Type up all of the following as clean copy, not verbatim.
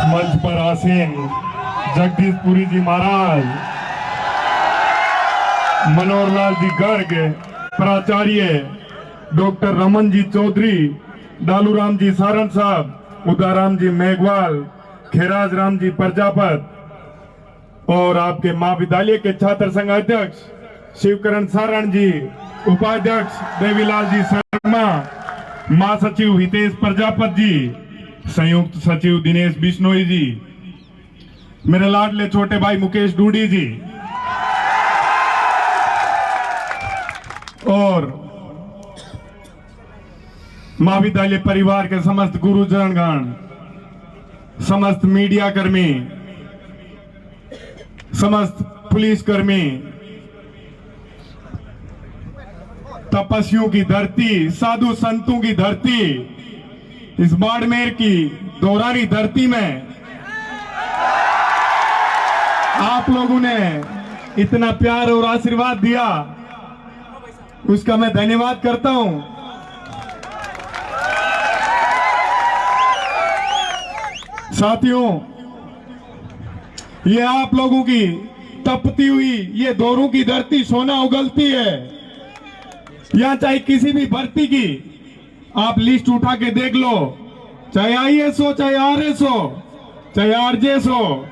मंच पर आसीन जगदीशपुरी जी महाराज, मनोहर लाल जी गर्ग, प्राचार्य डॉक्टर रमन जी चौधरी, डालूराम जी सारण साहब, उदाराम जी मेघवाल, खेराज राम जी प्रजापत और आपके महाविद्यालय के छात्र संघ अध्यक्ष शिवकरण सारण जी, उपाध्यक्ष देवीलाल जी शर्मा, महासचिव हितेश प्रजापत जी, संयुक्त सचिव दिनेश बिश्नोई जी, मेरे लाडले छोटे भाई मुकेश डूडी जी और महाविद्यालय परिवार के समस्त गुरुजनगण, समस्त मीडिया कर्मी, समस्त पुलिस कर्मी, तपस्वियों की धरती, साधु संतों की धरती, इस बाड़मेर की दोरानी धरती में आप लोगों ने इतना प्यार और आशीर्वाद दिया, उसका मैं धन्यवाद करता हूं। साथियों, ये आप लोगों की तपती हुई ये दोरों की धरती सोना उगलती है। यहां चाहे किसी भी भर्ती की आप लिस्ट उठा के देख लो, चाहे आईएएस हो, चाहे आरएस हो, चाहे आरजेएस हो,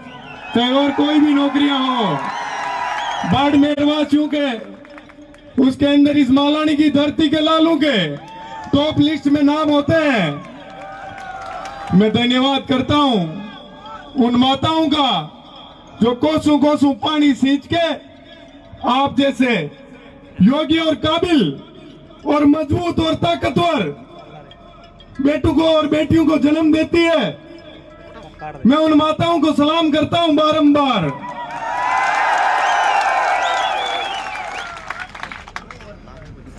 चाहे और कोई भी नौकरियां हो, बाड़मेर वासियों के उसके अंदर इस मालानी की धरती के लालू के टॉप लिस्ट में नाम होते हैं। मैं धन्यवाद करता हूं उन माताओं का जो कोसों कोसों पानी सींच के आप जैसे योग्य और काबिल और मजबूत और ताकतवर बेटों को और बेटियों को जन्म देती है। मैं उन माताओं को सलाम करता हूं बारंबार।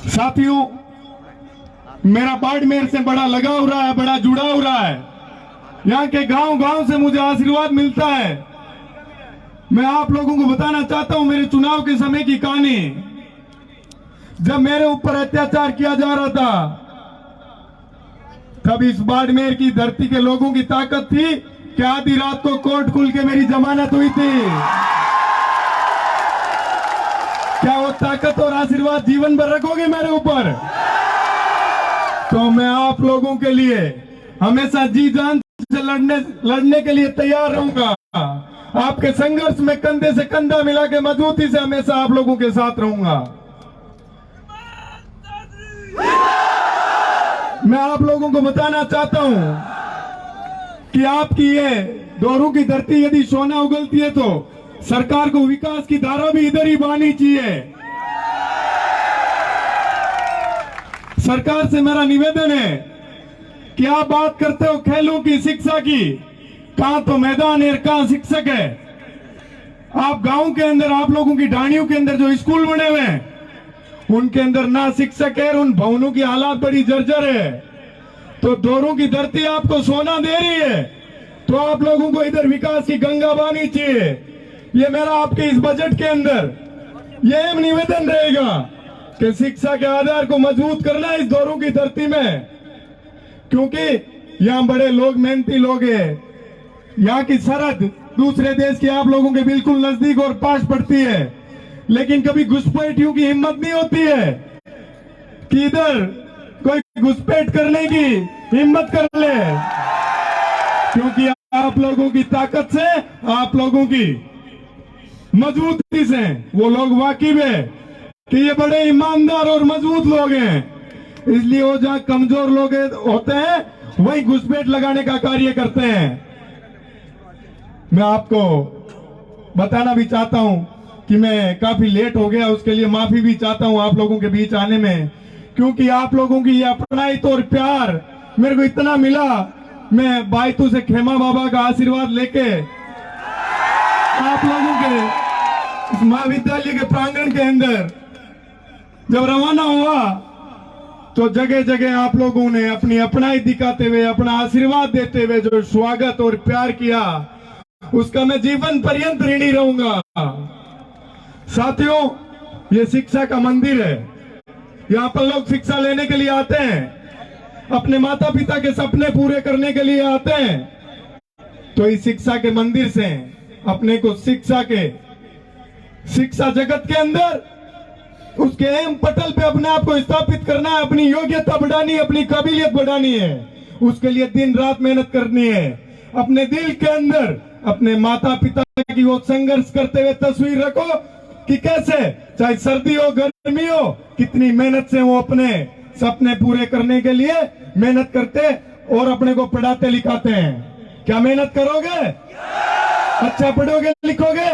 साथियों, मेरा बाड़मेर से बड़ा लगाव रहा है, बड़ा जुड़ाव रहा है। यहाँ के गांव गांव से मुझे आशीर्वाद मिलता है। मैं आप लोगों को बताना चाहता हूं मेरे चुनाव के समय की कहानी। जब मेरे ऊपर अत्याचार किया जा रहा था, तब इस बाड़मेर की धरती के लोगों की ताकत थी कि आधी रात को कोर्ट खुल के मेरी जमानत हुई थी। क्या वो ताकत और आशीर्वाद जीवन भर रखोगे मेरे ऊपर? तो मैं आप लोगों के लिए हमेशा जी जान से लड़ने के लिए तैयार रहूंगा। आपके संघर्ष में कंधे से कंधा मिला के मजबूती से हमेशा आप लोगों के साथ रहूंगा। मैं आप लोगों को बताना चाहता हूं कि आपकी ये दोरों की धरती यदि सोना उगलती है तो सरकार को विकास की धारा भी इधर ही बहानी चाहिए। सरकार से मेरा निवेदन है कि आप बात करते हो खेलों की, शिक्षा की, कहां तो मैदान है, कहां शिक्षक है। आप गांव के अंदर, आप लोगों की ढाणियों के अंदर जो स्कूल बने हुए हैं उनके अंदर ना शिक्षक है, उन भवनों की हालात बड़ी जर्जर है। तो दोरों की धरती आपको सोना दे रही है तो आप लोगों को इधर विकास की गंगा बहानी चाहिए। ये मेरा आपके इस बजट के अंदर यह निवेदन रहेगा कि शिक्षा के आधार को मजबूत करना है इस दोरों की धरती में, क्योंकि यहाँ बड़े लोग, मेहनती लोग हैं। यहाँ की सरहद दूसरे देश के आप लोगों के बिल्कुल नजदीक और पास पड़ती है, लेकिन कभी घुसपैठियों की हिम्मत नहीं होती है कि इधर कोई घुसपैठ करने की हिम्मत कर ले, क्योंकि आप लोगों की ताकत से, आप लोगों की मजबूती से वो लोग वाकिफ है कि ये बड़े ईमानदार और मजबूत लोग हैं। इसलिए वो जहां कमजोर लोग होते हैं वही घुसपैठ लगाने का कार्य करते हैं। मैं आपको बताना भी चाहता हूं कि मैं काफी लेट हो गया, उसके लिए माफी भी चाहता हूं आप लोगों के बीच आने में, क्योंकि आप लोगों की ये अपनाई और प्यार मेरे को इतना मिला। मैं बायतू से खेमा बाबा का आशीर्वाद लेके आप लोगों के महाविद्यालय के प्रांगण के अंदर जब रवाना हुआ तो जगह जगह आप लोगों ने अपनी अपनाई दिखाते हुए, अपना आशीर्वाद देते हुए जो स्वागत और प्यार किया, उसका मैं जीवन पर्यंत ऋणी रहूंगा। साथियों, ये शिक्षा का मंदिर है। यहाँ पर लोग शिक्षा लेने के लिए आते हैं, अपने माता पिता के सपने पूरे करने के लिए आते हैं। तो इस शिक्षा के मंदिर से अपने को शिक्षा जगत के अंदर उसके एम पटल पे अपने आप को स्थापित करना है, अपनी योग्यता बढ़ानी है, अपनी काबिलियत बढ़ानी है। उसके लिए दिन रात मेहनत करनी है। अपने दिल के अंदर अपने माता पिता की वो संघर्ष करते हुए तस्वीर रखो कि कैसे चाहे सर्दी हो गर्मी हो, कितनी मेहनत से वो अपने सपने पूरे करने के लिए मेहनत करते और अपने को पढ़ाते लिखाते हैं। क्या मेहनत करोगे? अच्छा पढ़ोगे लिखोगे?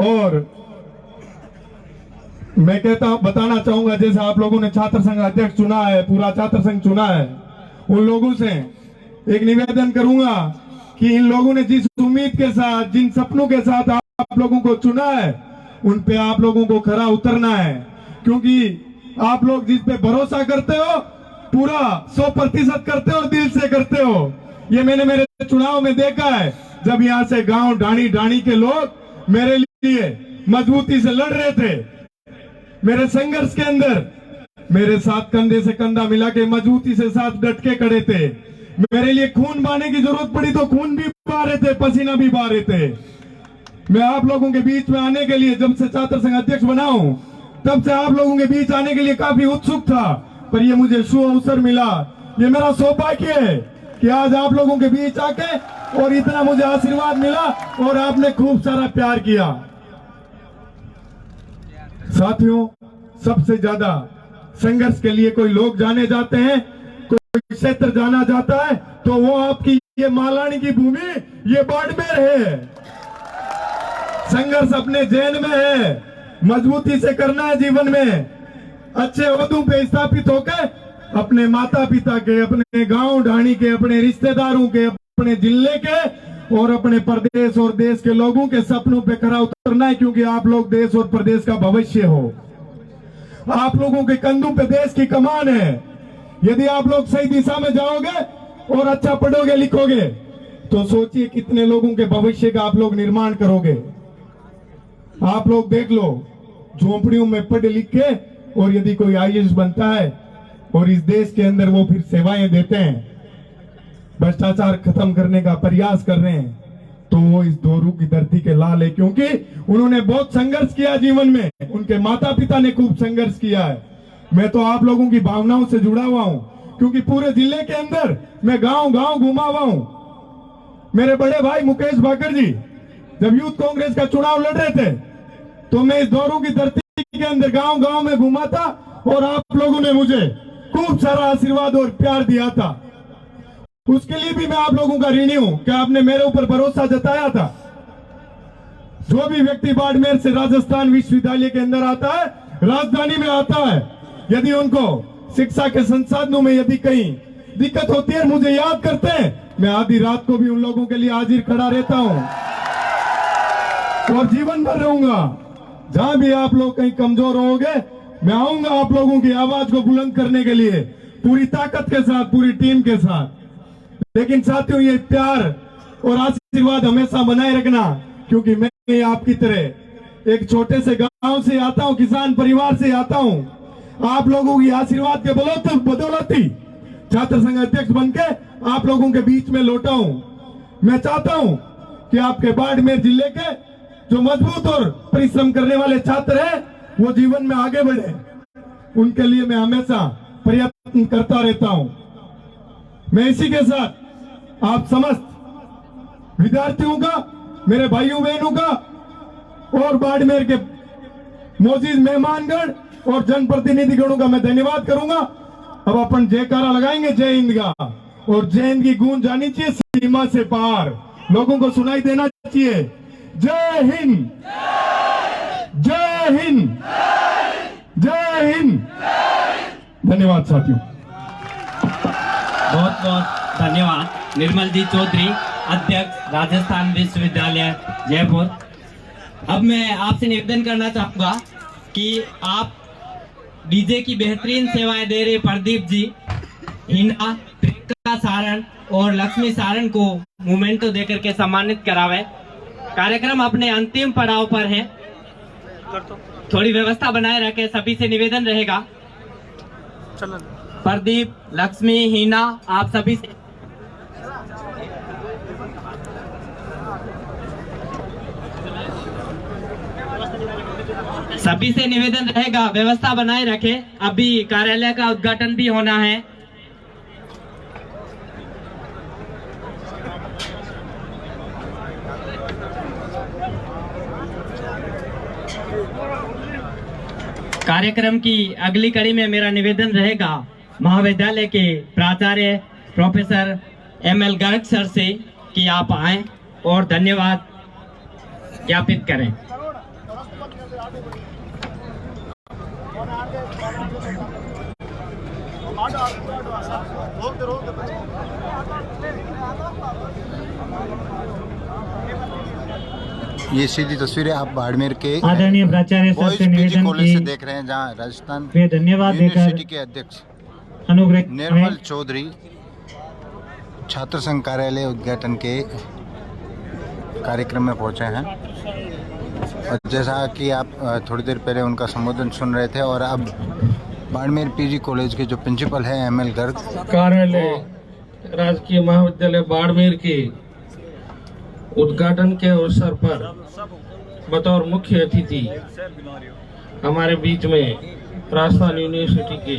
और मैं बताना चाहूंगा, जैसे आप लोगों ने छात्र संघ अध्यक्ष चुना है, पूरा छात्र संघ चुना है, उन लोगों से एक निवेदन करूंगा कि इन लोगों ने जिस उम्मीद के साथ, जिन सपनों के साथ आप लोगों को चुना है, उन पे आप लोगों को खरा उतरना है। क्योंकि आप लोग जिस पे भरोसा करते हो पूरा 100% करते हो, दिल से करते हो। ये मैंने मेरे चुनाव में देखा है, जब यहाँ से गांव ढाणी के लोग मेरे लिए मजबूती से लड़ रहे थे, मेरे संघर्ष के अंदर मेरे साथ कंधे से कंधा मिला के मजबूती से साथ डट के खड़े थे। मेरे लिए खून बहाने की जरूरत पड़ी तो खून भी बहा रहे थे, पसीना भी बहा रहे थे। मैं आप लोगों के बीच में आने के लिए, जब से छात्र संघ अध्यक्ष बना हूं, तब से आप लोगों के बीच आने के लिए काफी उत्सुक था, पर ये मुझे शुभ अवसर मिला। ये मेरा सौभाग्य है कि आज आप लोगों के बीच आके और इतना मुझे आशीर्वाद मिला और आपने खूब सारा प्यार किया। साथियों, सबसे ज्यादा संघर्ष के लिए कोई लोग जाने जाते हैं, कोई क्षेत्र जाना जाता है, तो वो आपकी ये मालानी की भूमि, ये बाड़मेर है। संघर्ष अपने जैन में है, मजबूती से करना है जीवन में। अच्छे ओहदों पे स्थापित होकर अपने माता पिता के, अपने गांव ढाणी के, अपने रिश्तेदारों के, अपने जिले के और अपने प्रदेश और देश के लोगों के सपनों पे खरा उतरना है। क्योंकि आप लोग देश और प्रदेश का भविष्य हो। आप लोगों के कंधों पे देश की कमान है। यदि आप लोग सही दिशा में जाओगे और अच्छा पढ़ोगे लिखोगे, तो सोचिए कितने लोगों के भविष्य का आप लोग निर्माण करोगे। आप लोग देख लो, झोंपड़ियों में पढ़ लिख के और यदि कोई IAS बनता है और इस देश के अंदर वो फिर सेवाएं देते हैं, भ्रष्टाचार खत्म करने का प्रयास कर रहे हैं, तो वो इस दोरू की धरती के लाल है। क्योंकि उन्होंने बहुत संघर्ष किया जीवन में, उनके माता पिता ने खूब संघर्ष किया है। मैं तो आप लोगों की भावनाओं से जुड़ा हुआ हूं, क्योंकि पूरे जिले के अंदर मैं गांव गांव घुमा हुआ हूं। मेरे बड़े भाई मुकेश भाकर जी जब यूथ कांग्रेस का चुनाव लड़ रहे थे, तो मैं इस दोरू की धरती के अंदर गांव गांव में घुमा था और आप लोगों ने मुझे खूब सारा आशीर्वाद और प्यार दिया था। उसके लिए भी मैं आप लोगों का ऋणी हूं कि आपने मेरे ऊपर भरोसा जताया था। जो भी व्यक्ति बाड़मेर से राजस्थान विश्वविद्यालय के अंदर आता है, राजधानी में आता है, यदि उनको शिक्षा के संसाधनों में यदि कहीं दिक्कत होती है, मुझे याद करते हैं, मैं आधी रात को भी उन लोगों के लिए हाजिर खड़ा रहता हूं और जीवन भर रहूंगा। जहां भी आप लोग कहीं कमजोर होगे, मैं आऊंगा आप लोगों की आवाज को बुलंद करने के लिए पूरी ताकत के साथ, पूरी टीम के साथ। लेकिन साथियों, ये प्यार और आशीर्वाद हमेशा बनाए रखना, क्योंकि मैं आपकी तरह एक छोटे से गांव से आता हूं, किसान परिवार से आता हूं। आप लोगों की आशीर्वाद के बदौलत ही छात्र संघ अध्यक्ष बनके आप लोगों के बीच में लौटा हूं। मैं चाहता हूं कि आपके बाड़मेर जिले के जो मजबूत और परिश्रम करने वाले छात्र हैं, वो जीवन में आगे बढ़े। उनके लिए मैं हमेशा प्रयत्न करता रहता हूं। मैं इसी के साथ आप समस्त विद्यार्थियों का, मेरे भाइयों बहनों का और बाड़मेर के मौजूद मेहमानगण और जनप्रतिनिधिगणों का मैं धन्यवाद करूंगा। अब अपन जयकारा लगाएंगे जय हिंद का, और जय हिंद की गूंज जानी चाहिए सीमा से पार, लोगों को सुनाई देना चाहिए। जय हिंद, जय हिंद, जय हिंद। धन्यवाद साथियों। बहुत बहुत धन्यवाद निर्मल जी चौधरी, अध्यक्ष राजस्थान विश्वविद्यालय जयपुर। अब मैं आपसे निवेदन करना चाहूंगा कि आप डीजे की बेहतरीन सेवाएं दे रहे प्रदीप जी, हिना, प्रियंका सारण और लक्ष्मी सारण को मोमेंटो देकर के सम्मानित करावे। कार्यक्रम अपने अंतिम पड़ाव पर है, थोड़ी व्यवस्था बनाए रखें, सभी से निवेदन रहेगा। प्रदीप, लक्ष्मी, हिना, आप सभी से सभी से निवेदन रहेगा व्यवस्था बनाए रखें। अभी कार्यालय का उद्घाटन भी होना है। कार्यक्रम की अगली कड़ी में मेरा निवेदन रहेगा महाविद्यालय के प्राचार्य प्रोफेसर एमएल गर्ग सर से कि आप आएं और धन्यवाद ज्ञापित करें। ये सीधी तस्वीरें आप बाड़मेर के आदरणीय प्राचार्य सर से पीजी निवेदन कॉलेज से की देख रहे हैं, जहां राजस्थान वे धन्यवाद यूनिवर्सिटी देकर के अध्यक्ष अनुग्रह निर्मल करें। चौधरी छात्र संघ कार्यालय उद्घाटन के कार्यक्रम में पहुंचे हैं। और जैसा कि आप थोड़ी देर पहले उनका संबोधन सुन रहे थे, और अब बाड़मेर पीजी कॉलेज के जो प्रिंसिपल है एमएल गर्ग कार्यालय राजकीय महाविद्यालय बाड़मेर के उद्घाटन के अवसर पर बतौर मुख्य अतिथि हमारे बीच में राजस्थान यूनिवर्सिटी के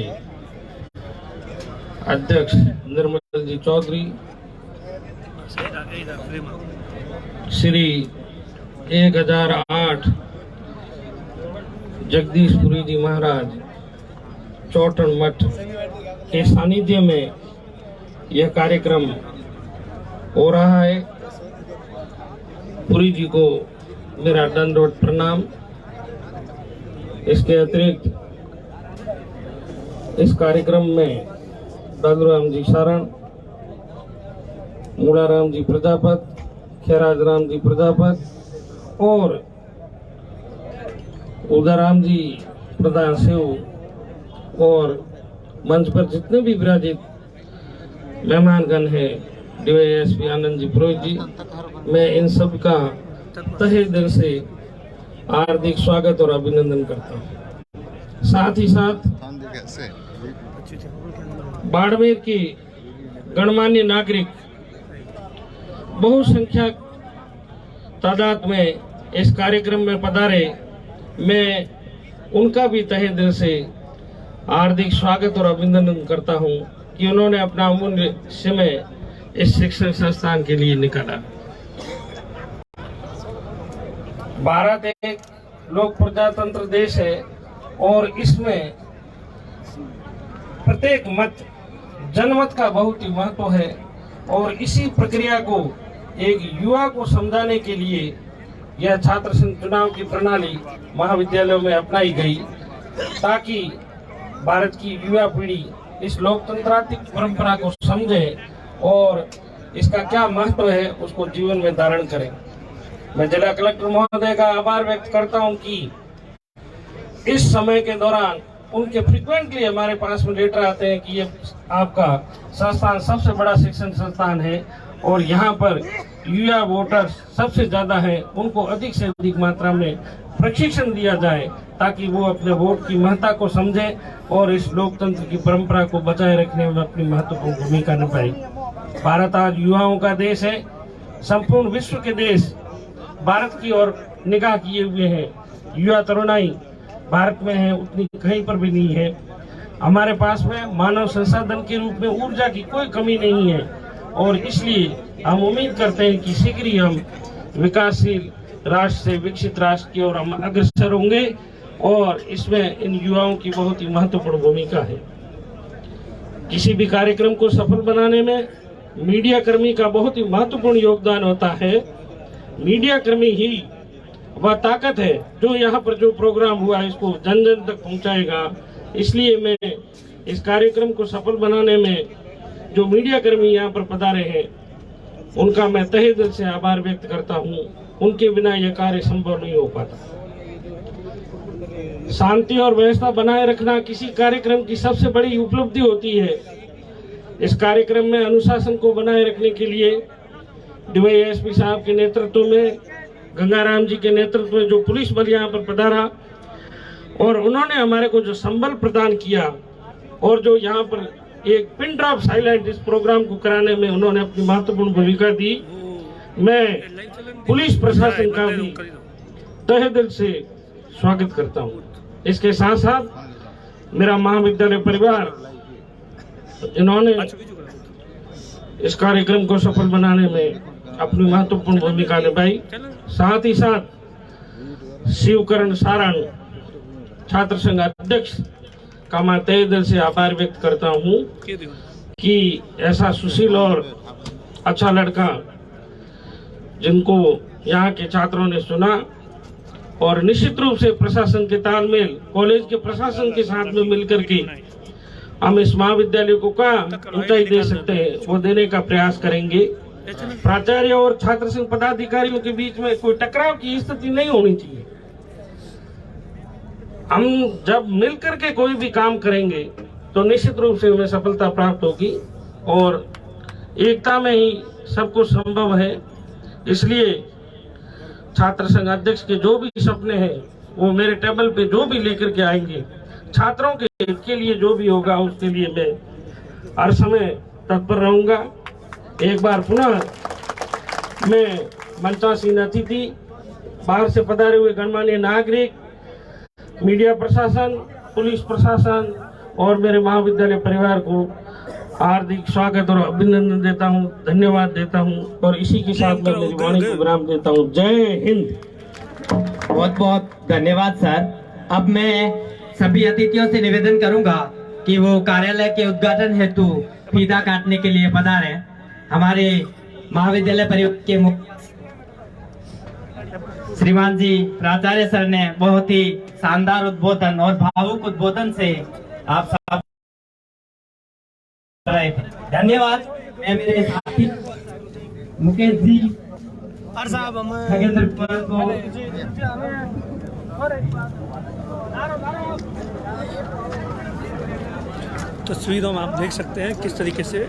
अध्यक्ष निर्मल जी चौधरी, श्री 1008 जगदीशपुरी जी महाराज चौटन मठ के सानिध्य में यह कार्यक्रम हो रहा है। पुरी जी को मेरा दंडवत प्रणाम। इसके अतिरिक्त इस कार्यक्रम में दादूराम जी शरण, मूलाराम जी प्रजापत, खैराज राम जी प्रजापत और उदयराम जी प्रधान सेव और मंच पर जितने भी विराजित मेहमानगण हैं, डीवाईएसपी आनंद जी पुरोहित जी, मैं इन सब का तहे दिल से हार्दिक स्वागत और अभिनंदन करता हूँ। साथ ही साथ बाड़मेर के गणमान्य नागरिक बहुसंख्यक तादाद में इस कार्यक्रम में पधारे, मैं उनका भी तहे दिल से हार्दिक स्वागत और अभिनंदन करता हूँ कि उन्होंने अपना अमूल्य समय इस शिक्षण संस्थान के लिए निकाला। भारत एक लोक प्रजातंत्र देश है और इसमें प्रत्येक मत जनमत का बहुत ही महत्व है, और इसी प्रक्रिया को एक युवा को समझाने के लिए यह छात्र संघ चुनाव की प्रणाली महाविद्यालयों में अपनाई गई, ताकि भारत की युवा पीढ़ी इस लोकतंत्रात्मक परंपरा को समझे और इसका क्या महत्व है उसको जीवन में धारण करें। मैं जिला कलेक्टर महोदय का आभार व्यक्त करता हूं कि इस समय के दौरान उनके फ्रीक्वेंटली हमारे पास में लेटर आते हैं कि ये आपका संस्थान सबसे बड़ा शिक्षण संस्थान है और यहाँ पर युवा वोटर्स सबसे ज्यादा है, उनको अधिक से अधिक मात्रा में प्रशिक्षण दिया जाए ताकि वो अपने वोट की महत्ता को समझें और इस लोकतंत्र की परंपरा को बचाए रखने में अपनी महत्वपूर्ण भूमिका निभाए। भारत आज युवाओं का देश है। संपूर्ण विश्व के देश भारत की ओर निगाह किए हुए हैं। युवा तरुणाई भारत में है उतनी कहीं पर भी नहीं है। हमारे पास में मानव संसाधन के रूप में ऊर्जा की कोई कमी नहीं है और इसलिए हम उम्मीद करते हैं कि शीघ्र ही हम विकासशील राष्ट्र से विकसित राष्ट्र की ओर हम अग्रसर होंगे और इसमें इन युवाओं की बहुत ही महत्वपूर्ण भूमिका है। किसी भी कार्यक्रम को सफल बनाने में मीडिया कर्मी का बहुत ही महत्वपूर्ण योगदान होता है। मीडिया कर्मी ही वह ताकत है जो यहाँ पर जो प्रोग्राम हुआ है इसको जन जन तक पहुँचाएगा। इसलिए मैं इस कार्यक्रम को सफल बनाने में जो मीडिया कर्मी यहाँ पर पधारे हैं उनका मैं तहे दिल से आभार व्यक्त करता हूँ। उनके बिना यह कार्य संभव नहीं हो पाता। शांति और व्यवस्था बनाए रखना किसी कार्यक्रम की सबसे बड़ी उपलब्धि होती है। इस कार्यक्रम में अनुशासन को बनाए रखने के लिए डीवाईएसपी साहब के नेतृत्व में, गंगाराम जी के नेतृत्व में जो पुलिस बल यहाँ पर पधारा और उन्होंने हमारे को जो संबल प्रदान किया और जो यहाँ पर एक पिन ड्रॉप साइलेंट इस प्रोग्राम को कराने में उन्होंने अपनी महत्वपूर्ण भूमिका दी। मैं पुलिस प्रशासन का भी तहे दिल से स्वागत करता हूँ। इसके साथ साथ मेरा महाविद्यालय परिवार, इन्होंने इस कार्यक्रम को सफल बनाने में अपनी महत्वपूर्ण भूमिका निभाई। साथ ही साथ शिवकरण सारण छात्र संघ अध्यक्ष का मैं तहे दिल से आभार व्यक्त करता हूँ कि ऐसा सुशील और अच्छा लड़का जिनको यहाँ के छात्रों ने चुना, और निश्चित रूप से प्रशासन के तालमेल, कॉलेज के प्रशासन के साथ में मिलकर के हम इस महाविद्यालय को क्या ऊंचाई दे सकते हैं वो देने का प्रयास करेंगे। प्राचार्य और छात्र संघ पदाधिकारियों के बीच में कोई टकराव की स्थिति नहीं होनी चाहिए। हम जब मिलकर के कोई भी काम करेंगे तो निश्चित रूप से हमें सफलता प्राप्त होगी, और एकता में ही सब कुछ संभव है। इसलिए छात्र संघ अध्यक्ष के जो भी सपने हैं वो मेरे टेबल पे जो भी लेकर के आएंगे, छात्रों के हित के लिए जो भी होगा उसके लिए मैं हर समय तत्पर रहूंगा। एक बार पुनः मैं मंचासीन अतिथि, बाहर से पधारे हुए गणमान्य नागरिक, मीडिया प्रशासन, पुलिस प्रशासन और मेरे महाविद्यालय परिवार को हार्दिक स्वागत और अभिनंदन देता हूं, धन्यवाद देता हूं, और इसी के साथ मैं मेरी वाणी को विराम देता हूं। जय हिंद। बहुत बहुत धन्यवाद सर। अब मैं सभी अतिथियों से निवेदन करूंगा कि वो कार्यालय के उद्घाटन हेतु फीता काटने के लिए पधारे। हमारे महाविद्यालय परिवार के मुख्य श्रीमान जी प्राचार्य सर ने बहुत ही शानदार उद्बोधन और भावुक उद्बोधन से आप सब धन्यवाद। मैं मेरे साथी मुकेश जी, खगेंद्र कुमार को तस्वीरों में आप देख सकते हैं किस तरीके से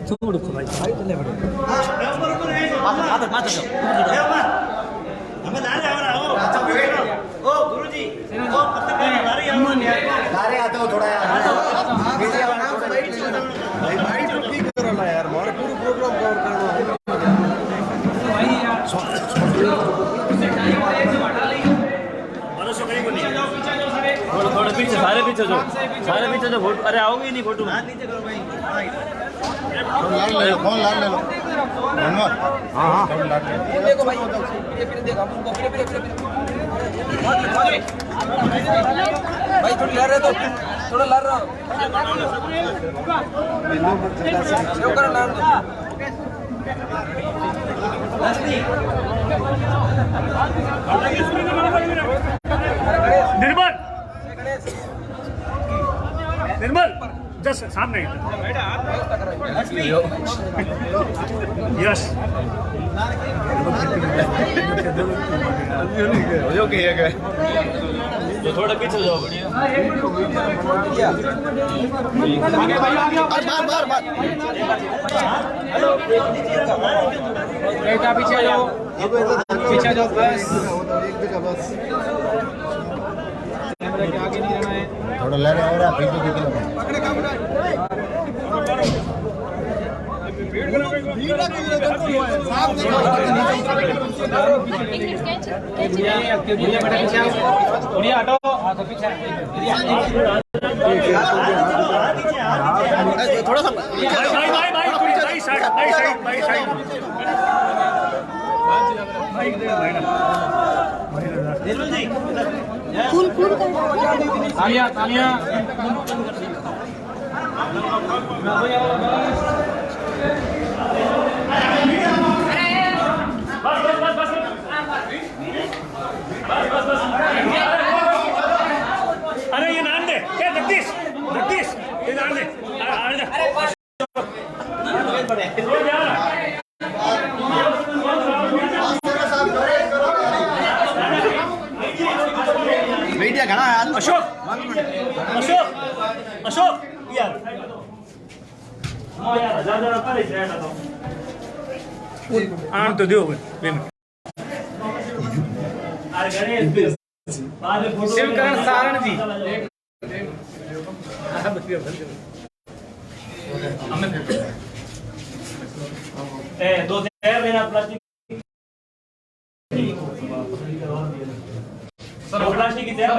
छोड़ भाई थोड़ा पीछे, सारे पीछे जो फोटो, अरे आओगे नहीं फोटो में। फोन लाल ले लो। हाँ देखो भाई, फिर देखो हमको, फिर भाई थोड़ी लड़ रहे, तो थोड़ा लड़ रहा हूँ, करो लड़ निर्मल जस्ट सामने यस थोड़ा पीछे जाओ। बेटा पीछे जाओ, पीछे जाओ बस। कैमरे के आगे नहीं रहना है, थोड़ा ले रहा है पीछे हटो, पीछे थोड़ा सा तालियां तालियां। अरे ये नाम दे क्या, जगदीश ये नाम दे। मीडिया घना है। अशोक यार आन तो दो शिवकरण सारण जी दो चेयर देना प्लास्टिक सर प्लास्टिक की चेयर